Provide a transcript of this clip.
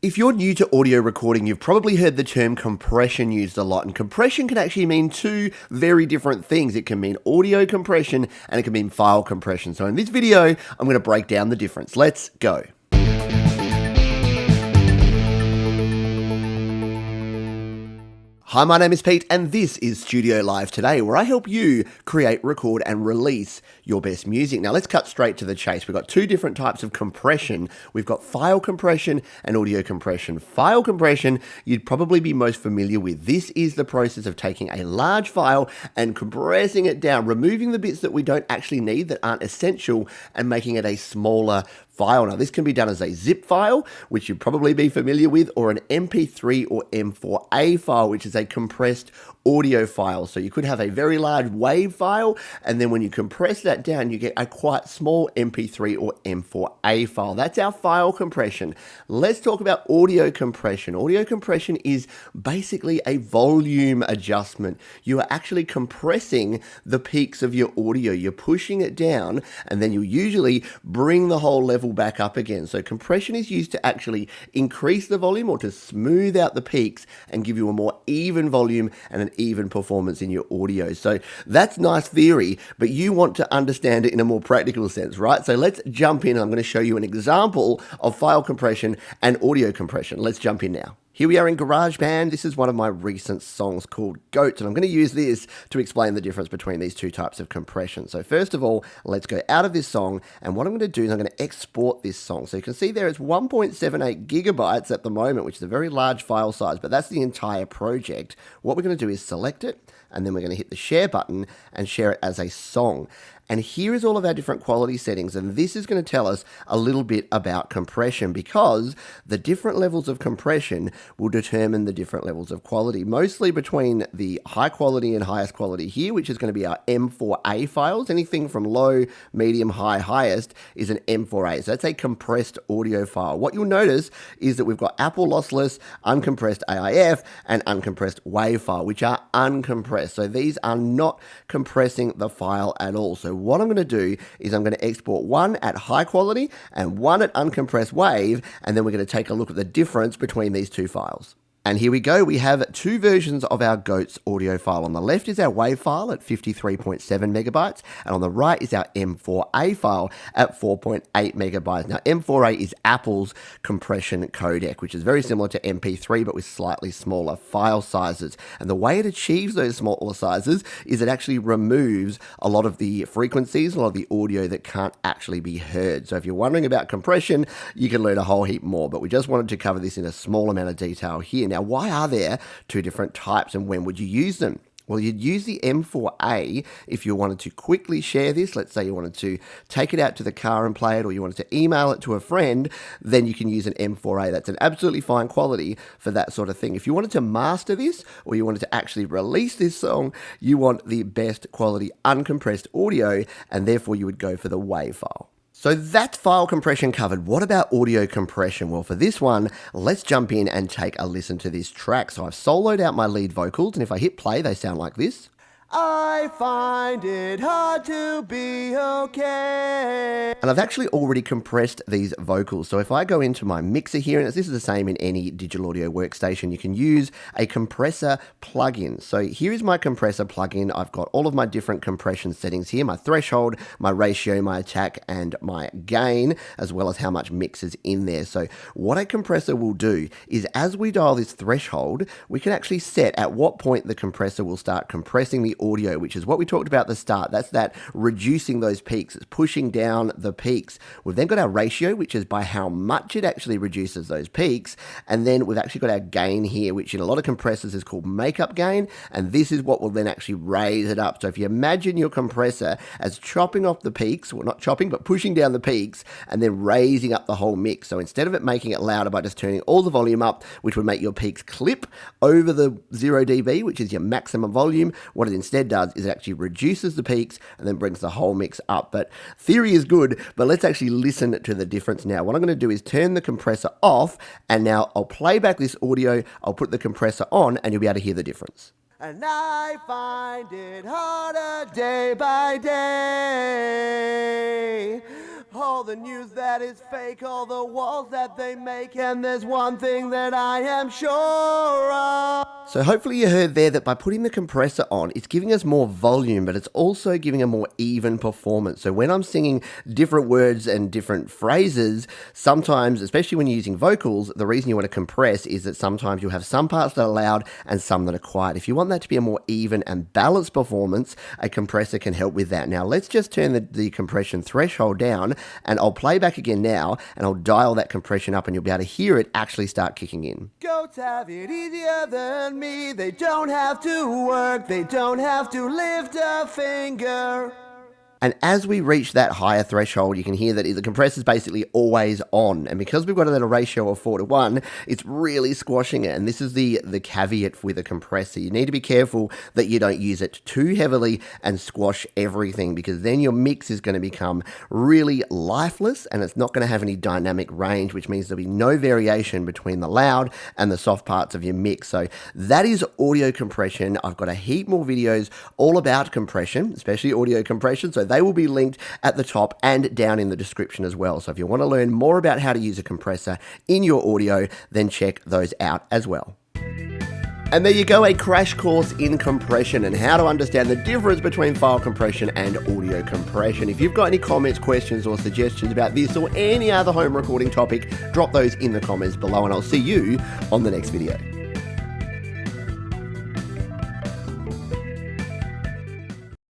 If you're new to audio recording, you've probably heard the term compression used a lot, and compression can actually mean two very different things. It can mean audio compression and it can mean file compression. So in this video, I'm going to break down the difference. Let's go. Hi, my name is Pete, and this is Studio Live Today, where I help you create, record, and release your best music. Now, let's cut straight to the chase. We've got two different types of compression. We've got file compression and audio compression. File compression, you'd probably be most familiar with. This is the process of taking a large file and compressing it down, removing the bits that we don't actually need, that aren't essential, and making it a smaller file. Now, this can be done as a zip file, which you'd probably be familiar with, or an MP3 or M4A file, which is a compressed audio file. So you could have a very large WAV file, and then when you compress that down, you get a quite small MP3 or M4A file. That's our file compression. Let's talk about audio compression. Audio compression is basically a volume adjustment. You are actually compressing the peaks of your audio. You're pushing it down, and then you usually bring the whole level back up again. So compression is used to actually increase the volume or to smooth out the peaks and give you a more even volume and an even performance in your audio. So that's nice theory, but you want to understand it in a more practical sense, right? So let's jump in. I'm going to show you an example of file compression and audio compression. Let's jump in now. Here we are in GarageBand. This is one of my recent songs called Goats, and I'm going to use this to explain the difference between these two types of compression. So first of all, let's go out of this song, and what I'm going to do is I'm going to export this song. So you can see there it's 1.78 gigabytes at the moment, which is a very large file size, but that's the entire project. What we're going to do is select it, and then we're going to hit the share button and share it as a song. And here is all of our different quality settings, and this is going to tell us a little bit about compression, because the different levels of compression will determine the different levels of quality, mostly between the high quality and highest quality here, which is going to be our M4A files. Anything from low, medium, high, highest is an M4A. So that's a compressed audio file. What you'll notice is that we've got Apple lossless, uncompressed AIF, and uncompressed WAV file, which are uncompressed. So these are not compressing the file at all. So what I'm going to do is I'm going to export one at high quality and one at uncompressed WAV, and then we're going to take a look at the difference between these two files. And here we go. We have two versions of our Goats audio file. On the left is our WAV file at 53.7 megabytes, and on the right is our M4A file at 4.8 megabytes. Now, M4A is Apple's compression codec, which is very similar to MP3, but with slightly smaller file sizes. And the way it achieves those smaller sizes is it actually removes a lot of the frequencies, a lot of the audio that can't actually be heard. So if you're wondering about compression, you can learn a whole heap more, but we just wanted to cover this in a small amount of detail here. Now, why are there two different types, and when would you use them? Well, you'd use the M4A if you wanted to quickly share this. Let's say you wanted to take it out to the car and play it, or you wanted to email it to a friend, then you can use an M4A. That's an absolutely fine quality for that sort of thing. If you wanted to master this, or you wanted to actually release this song, you want the best quality uncompressed audio, and therefore you would go for the WAV file. So that's file compression covered. What about audio compression? Well, for this one, let's jump in and take a listen to this track. So I've soloed out my lead vocals, and if I hit play, they sound like this. I find it hard to be okay. And I've actually already compressed these vocals. So if I go into my mixer here, and this is the same in any digital audio workstation, you can use a compressor plugin. So here is my compressor plugin. I've got all of my different compression settings here, my threshold, my ratio, my attack, and my gain, as well as how much mix is in there. So what a compressor will do is, as we dial this threshold, we can actually set at what point the compressor will start compressing the audio, which is what we talked about at the start. That's that reducing those peaks. It's pushing down the peaks. We've then got our ratio, which is by how much it actually reduces those peaks. And then we've actually got our gain here, which in a lot of compressors is called makeup gain. And this is what will then actually raise it up. So if you imagine your compressor as chopping off the peaks, well, not chopping, but pushing down the peaks and then raising up the whole mix. So instead of it making it louder by just turning all the volume up, which would make your peaks clip over the 0 dB, which is your maximum volume, what it instead does is it actually reduces the peaks and then brings the whole mix up. But theory is good, but let's actually listen to the difference now. What I'm going to do is turn the compressor off, and now I'll play back this audio, I'll put the compressor on, and you'll be able to hear the difference. And I find it harder day by day. all the news that is fake, all the walls that they make, and there's one thing that I am sure of. So hopefully you heard there that by putting the compressor on, it's giving us more volume, but it's also giving a more even performance. So when I'm singing different words and different phrases, sometimes, especially when you're using vocals, the reason you want to compress is that sometimes you'll have some parts that are loud and some that are quiet. If you want that to be a more even and balanced performance, a compressor can help with that. Now let's just turn the compression threshold down, and I'll play back again now, and I'll dial that compression up, and you'll be able to hear it actually start kicking in. Goats have it easier than me. They don't have to work. They don't have to lift a finger. And as we reach that higher threshold, you can hear that the compressor is basically always on. And because we've got it at a ratio of 4:1, it's really squashing it. And this is the caveat with a compressor. You need to be careful that you don't use it too heavily and squash everything, because then your mix is going to become really lifeless and it's not going to have any dynamic range, which means there'll be no variation between the loud and the soft parts of your mix. So that is audio compression. I've got a heap more videos all about compression, especially audio compression. So they will be linked at the top and down in the description as well. So if you want to learn more about how to use a compressor in your audio, then check those out as well. And there you go, a crash course in compression and how to understand the difference between file compression and audio compression. If you've got any comments, questions, or suggestions about this or any other home recording topic, drop those in the comments below, and I'll see you on the next video.